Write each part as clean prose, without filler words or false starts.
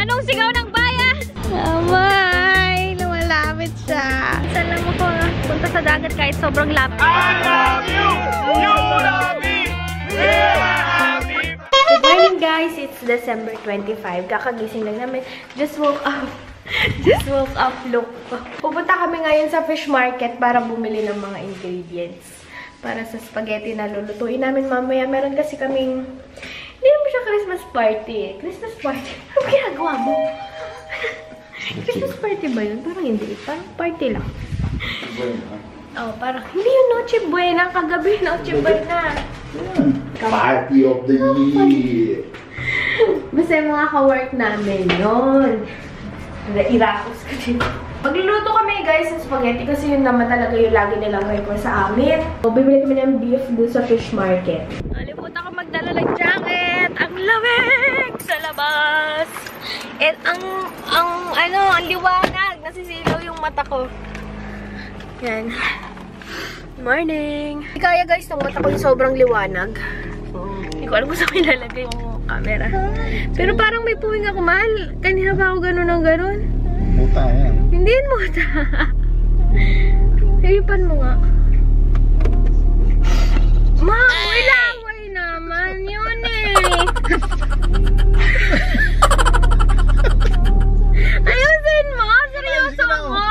Anong sigaw ng bayan? Amay, lumalapit siya. Saan lang ako punta sa dagat kahit sobrang lapit. I love you! You love me! We are happy! Good morning guys! It's December 25. Kakagising lang namin. Just woke up. Look. Pupunta kami ngayon sa fish market para bumili ng mga ingredients para sa spaghetti na lulutuin namin mamaya. Meron kasi kaming, hindi naman siya Christmas party eh. Christmas party? Ano ginagawa mo? Christmas party ba yun? Parang hindi. Parang party lang. Oh, parang, hindi yung Noche Buena. Kagabi, Noche Buena. Party of the year! Basta yung mga ka-work namin yun. Irakos ka dito. Magluluto kami guys ng spaghetti kasi yun naman talaga yung lagi nilang request sa amin. So, bibili kami ng beef doon sa fish market. Nalimutan ko magdala ng jacket. Ang lamig sa labas. And ang liwanag. Nasisilaw yung mata ko. Yan. Morning. Hindi kaya guys, ng mata ko yung sobrang liwanag. Hindi ko alam kung saan ilalagay yung camera. Pero parang may puwing ako, mahal. Kanina pa ako ganun ng ganun. Muta yan. Hindi yun muta. Hiripan mo nga. May laway naman yun eh. Ayusin mo? Seryoso mo?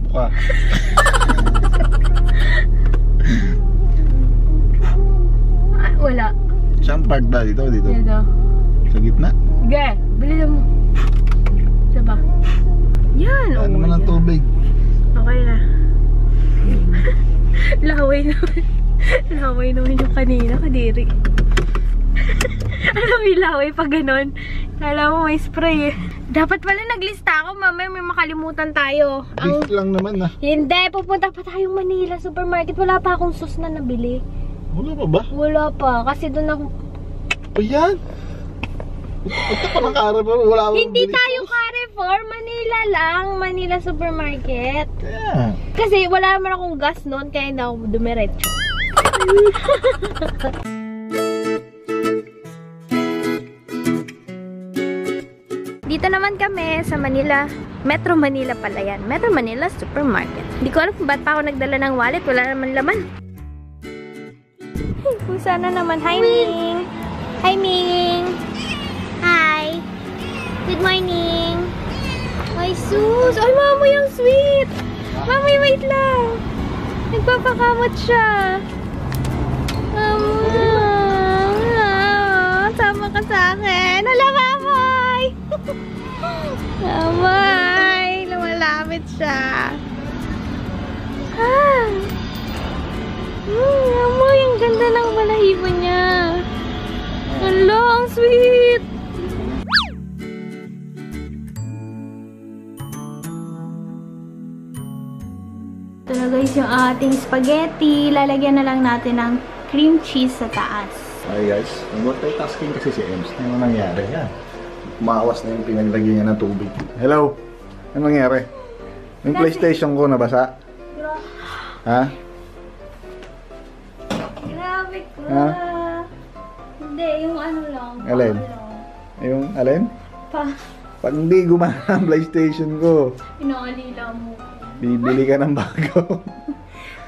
Buka. Wala. Saan part ba dito? Dito? Sa gitna? Sige, bilhin mo. Saba. Yan. Ano naman ang tubig? Okay na. Laway naman. Laway naman yung kanina, kadiri. Alam mo yung laway pag ganon? Kala mo may spray eh. Dapat pala naglista ako, mamaya may makalimutan tayo. Beef lang naman na. Hindi, pupunta pa tayong Manila Supermarket. Wala pa akong sauce na nabili. Wala pa ba? Wala pa, kasi doon ako... Ayan! Ito pa ng Carrefour, wala akong Hindi bilis. tayo Carrefour, Manila lang. Manila Supermarket. Kaya. Kasi wala naman akong gas noon, kaya hindi ako dumiretso. Dito naman kami sa Manila. Metro Manila pala yan. Metro Manila Supermarket. Hindi ko alam kung ba't pa ako nagdala ng wallet. Wala naman laman. Kung sana naman. Hi, Ming! Hi, Ming! Hi! Good morning! Ay, sus! Ay, mama, yung sweet! Mama, wait lang! Nagpapakamot siya! Mama! Sama ka sa akin! Hala, mamay! Mamay! Lumalapit siya! Ah! Amoy, ang ganda ng balahibo niya. Hala, ang sweet. Ito na guys yung ating spaghetti. Lalagyan na lang natin ng cream cheese sa taas. Hi guys, multitasking kasi si Ems. Ano nangyari? Yan. Maawas na yung pinaglagyan niya ng tubig. Hello? Ano nangyari? Yung PlayStation ko nabasa? Ha? Grabe ko. Ha? Hindi, yung ano lang. Alin? Yung alin? Pa. Pag hindi gumana ang PlayStation ko, Inaalila mo. bibili ka ng bago.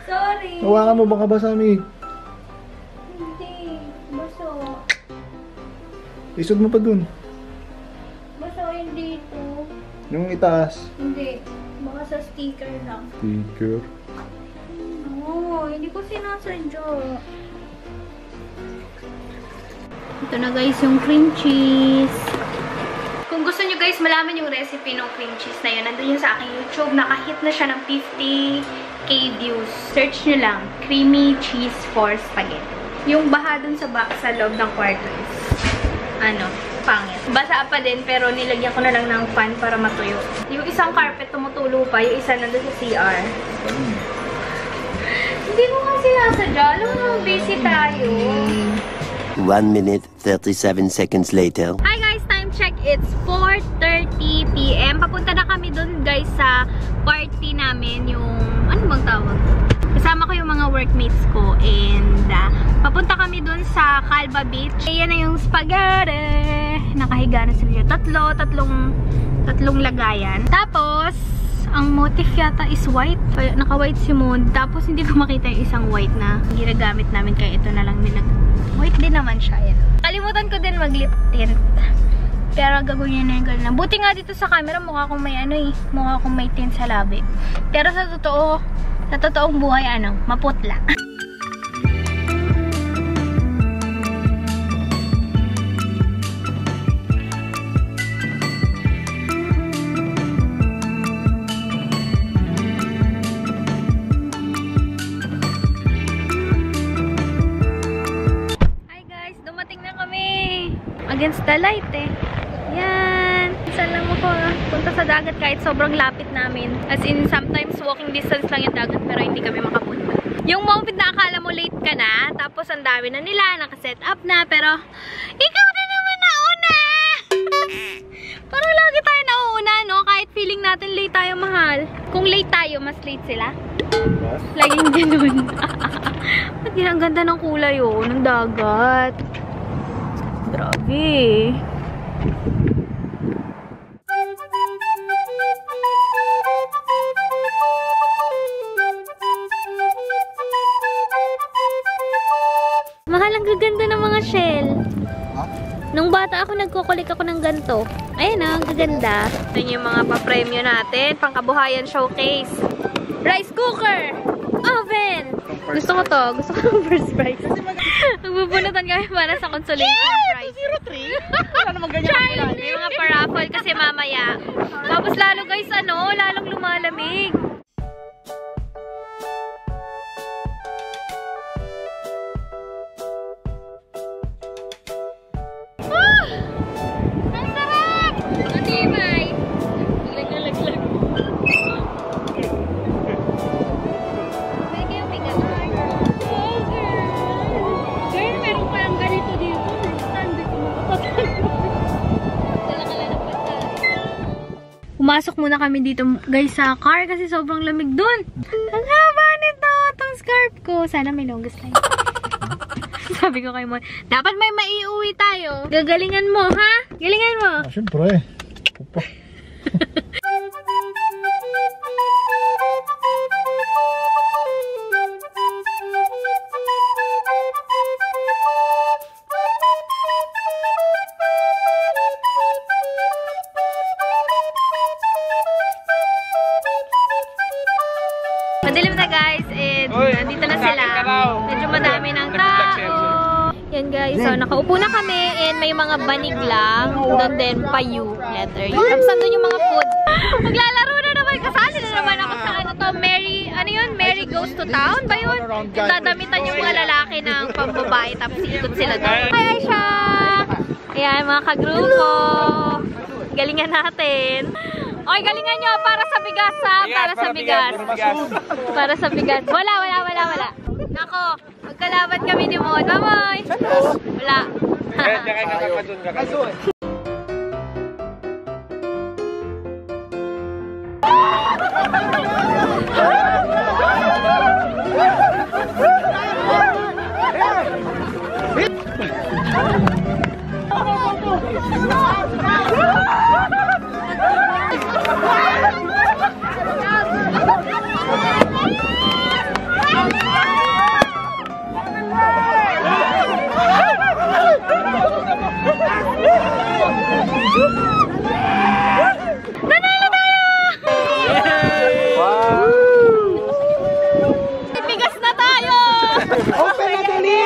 Sorry. Hawakan mo baka basa, Mi. Hindi. Baso. Isod mo pa dun. Baso yung dito. Yung itaas. Hindi. Baka sa sticker lang. Sticker. Oo, hindi ko sinasadya. Ito na guys yung cream cheese. Kung gusto nyo guys malaman yung recipe ng cream cheese na yun, nandun yun sa aking YouTube. Nakahit na siya ng 50k views. Search nyo lang, creamy cheese for spaghetti. Yung baha dun sa loob ng kwarto is, pangit. Basa pa din, pero nilagyan ko na lang ng fan para matuyo. Yung isang carpet tumutulo pa, yung isa nandun sa CR. Hindi ko nga sinasadya. Alam mo, busy tayo. 1 minute, 37 seconds later. Hi guys, time check. It's 4:30 PM. Papunta na kami dun guys sa party namin. Yung, ano bang tawag? Kasama ko yung mga workmates ko. And, papunta kami dun sa Calva Beach. Ayan na yung spaghetti Nakahiga na sila. Tatlong lagayan. Tapos, ang motif yata is white. Naka-white si Moon. Tapos, hindi ko makita yung isang white na ginagamit namin. Kaya ito na lang white din naman siya. Yan. Kalimutan ko din mag-lip tint. Pero gagawin na yung ganun. Buti nga dito sa camera, mukha akong may mukha akong may tint sa labi. Pero sa totoong buhay, maputla. Hi guys, dumating na kami. Against the light Yan. Saan lang ako punta sa dagat kahit sobrang lapit namin. As in, sometimes walking distance lang yung dagat pero hindi kami makapunta. Yung moment na akala mo late ka na, tapos ang dami na nila, nakaset up na, pero ikaw na naman nauna! Parang lagi tayo nauuna, no? Kahit feeling natin late tayo, mahal. Kung late tayo, mas late sila. Laging ganun. Ba't yun, ang ganda ng kulay, ng dagat. Grabe. Mahal, ang gaganda ng mga shell. Nung bata ako, nagkukulik ako ng ganito. Ayan ang gaganda. Ito yung mga pa-premyo natin. Pangkabuhayan showcase. Rice cooker! Oven! Gusto ko to. Gusto ko ng first prize. Magbubunutan kami para sa consolation prize. 203? Wala naman ganyan ang kulay. May mga paraffol kasi mamaya. Tapos lalo guys, lalong lumalamig. Ang sarap! Matibay! Laglag. Pwede yung bigat. Oh, girl! Girl, meron pa yung ganito dito. Standard mo. Dala ka lang ng pagkain. Pumasok muna kami dito guys sa car kasi sobrang lamig dun. Ang haba nito! Itong scarf ko. Sana may longest line. Sabi ko kay Mon, dapat may maiuwi tayo. Gagalingan mo, ha? Galingan mo. Siyempre. Pupa. Madilim na guys, and nandito na sila. Medyo madami ng tao. Yan guys, so nakaupo na kami and may mga banig lang. Doon din, payu letter. Tapos nandun yung mga food. Maglalaro na naman, kasali na naman ako sa Mary Goes to Town ba yun? Yung dadamitan yung mga lalaki ng pambabae tapos ikot sila doon. Hi Aisha! Ayan, mga kagrupo. Galingan natin. Okay, galingan nyo para sa bigas, ha? Para sa bigas. Para sa bigas. Wala. Nako, magkalaban kami ni Mon. Mamoy! Wala. Nanalo tayo! Wow! Bigas na tayo! Open na dali!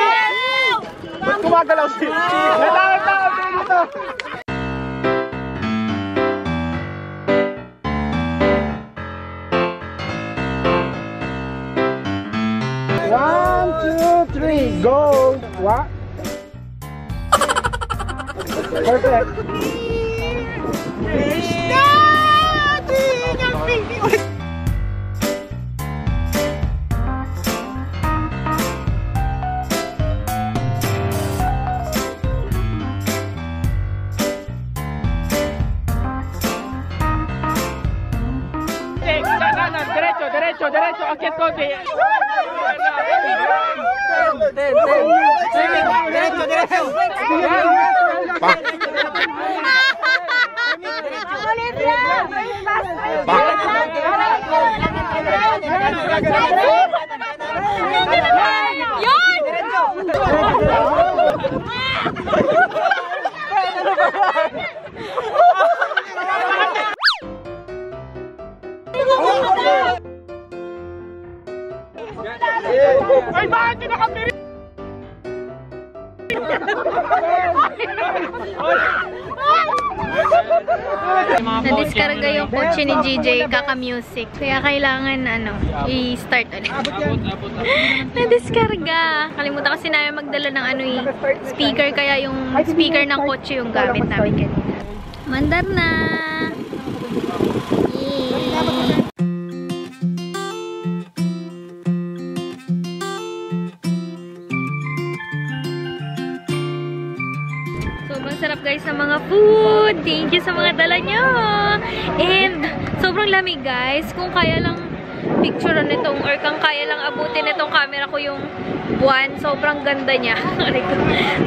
Gumagalaw siya! Nalawag na! Open dito! One, two, three, go! What? Perfect! Derecho, aquí es Coque. Derecho. Ulit lang! Ay, bakit kinakapiri? Na-discarga yung kotse ni GJ, kaka-music. Kaya kailangan, i-start ulit. Na-discarga. Kalimutan kasi namin magdala ng speaker, kaya yung speaker ng kotse yung gamit namin kanina. Mandar na! Yay! Sobrang sarap guys ng mga food. Thank you sa mga dala nyo. And sobrang lamig guys. Kung kaya lang picturean nitong or kung kaya lang abutin nitong camera ko yung buwan. Sobrang ganda niya.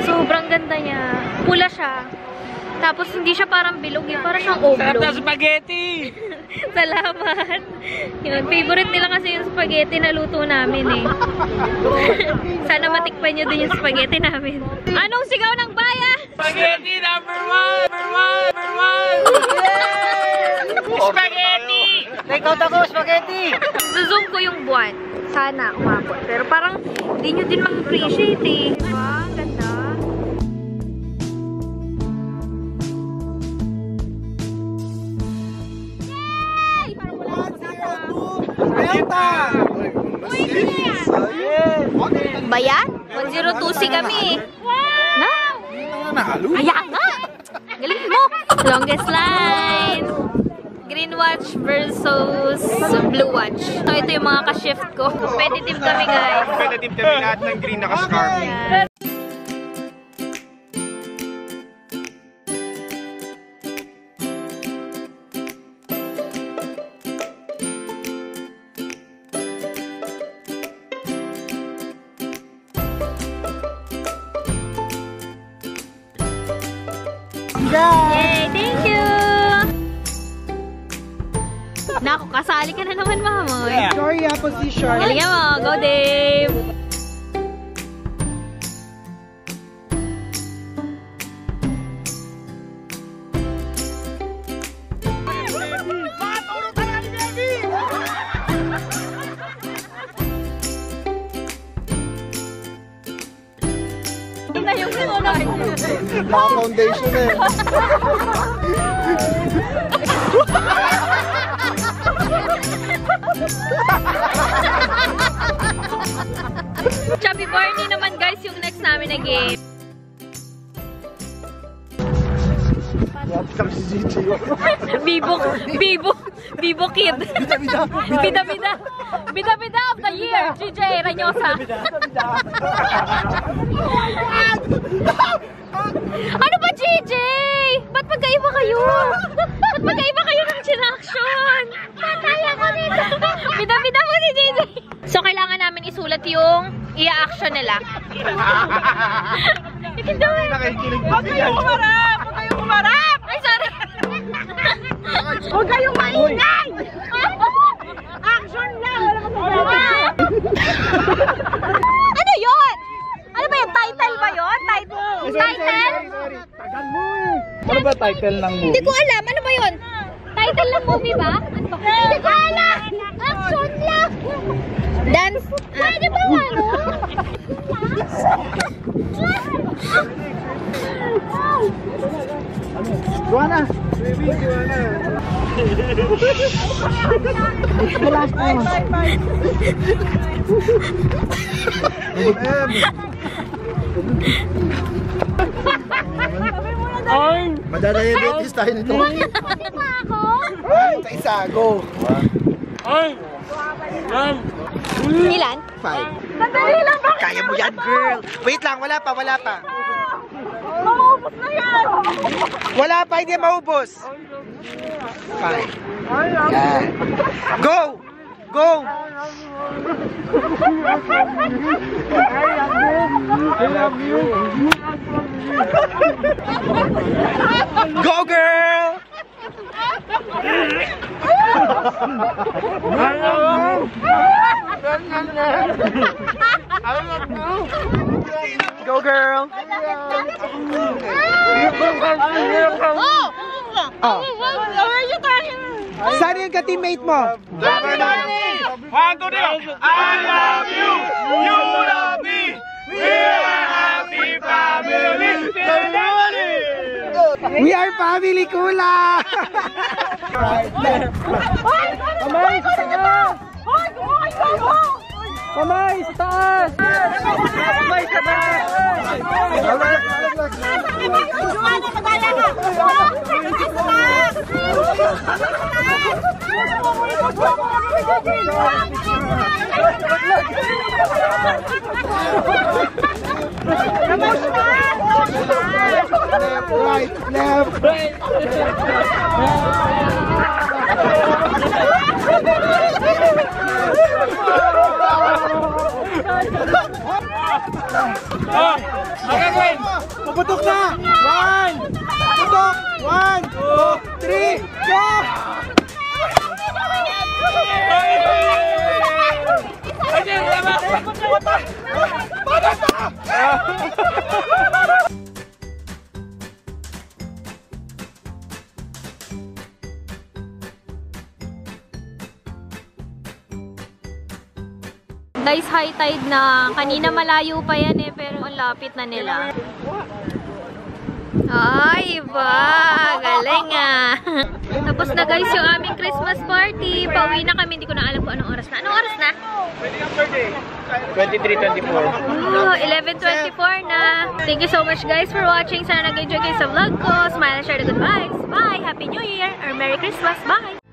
Sobrang ganda niya. Pula siya. Tapos hindi siya parang bilog eh. Parang siyang oblong. Sarap na spaghetti! Salamat. Yun, favorite nila kasi yung spaghetti na luto namin eh. Sana matikpan nyo din yung spaghetti namin. Anong sigaw ng bayan? Spaghetti number one! Number one! Spaghetti! Take out ako, spaghetti! Zoom ko yung buwan. Sana umabot. Pero parang hindi nyo din mag-appreciate eh. Diba? Ang ganda. Bayan? 1024 kami. Wow! Kaya nga! Galing mo! Longest line! Green watch versus blue watch. So, ito yung mga ka-shift ko. Competitive kami, guys. Competitive kami lahat ng green naka-scarf. Ayan. Yay! Thank you! Naku, kasali ka na naman, Mamoy. Sorry, position. Galingan mo. Go, Dave! Na yung sinunod. Naka-foundation eh. Chubby Barney naman guys yung next namin na game. Bibo kid. Bida of the year, GJ Ranyosa. Ano ba, GJ? Ba't magkaiba kayo? Ba't magkaiba kayo ng chin-action? Kaya ko nito. Bida mo si GJ. So, kailangan namin isulat yung i-action nila. Huwag kayong kumarap! Huwag kayong kumarap! Ay, sorry. Huwag kayong maingay! Action lang! Wala ka magawa! Ano yun? Ano ba yun? Title ba yun? Title? Tagal mo eh! Ano ba title ng movie? Hindi ko alam. Ano ba yun? Title ng movie ba? Ano ba? Hindi ko alam! Action lang! Dance? Pwede ba ano? Joanna! Madadiabetes tayo nito. Sa isa, go! Ilan? 5. Sandali lang ba? Kaya mo yan, girl! Wait lang, wala pa. Maubos na yan! Wala pa, hindi maubos! 5. Yan. Go! Go! I love you. Go, girl! Go, girl! Oh. Saan yung ka-teammate mo? One, two, three. I love you. You love me. We are happy family. We are family, Kula! Kamay sa taas! Kamay sa taas! Kamay sa taas! Right, left, right. Okay, puputok na! One! Puputok! 1, 2, 3, go! Guys, high tide na. Kanina malayo pa yan eh, pero ang lapit na nila. Ay, iba! Galing ah! Tapos na guys yung aming Christmas party. Pauwi na kami. Hindi ko na alam kung anong oras na. Anong oras na? 23:24. 11:24 na. Thank you so much guys for watching. Sana nag-enjoy kayo sa vlog ko. Smile and share the good vibes. Bye! Happy New Year! Or Merry Christmas! Bye!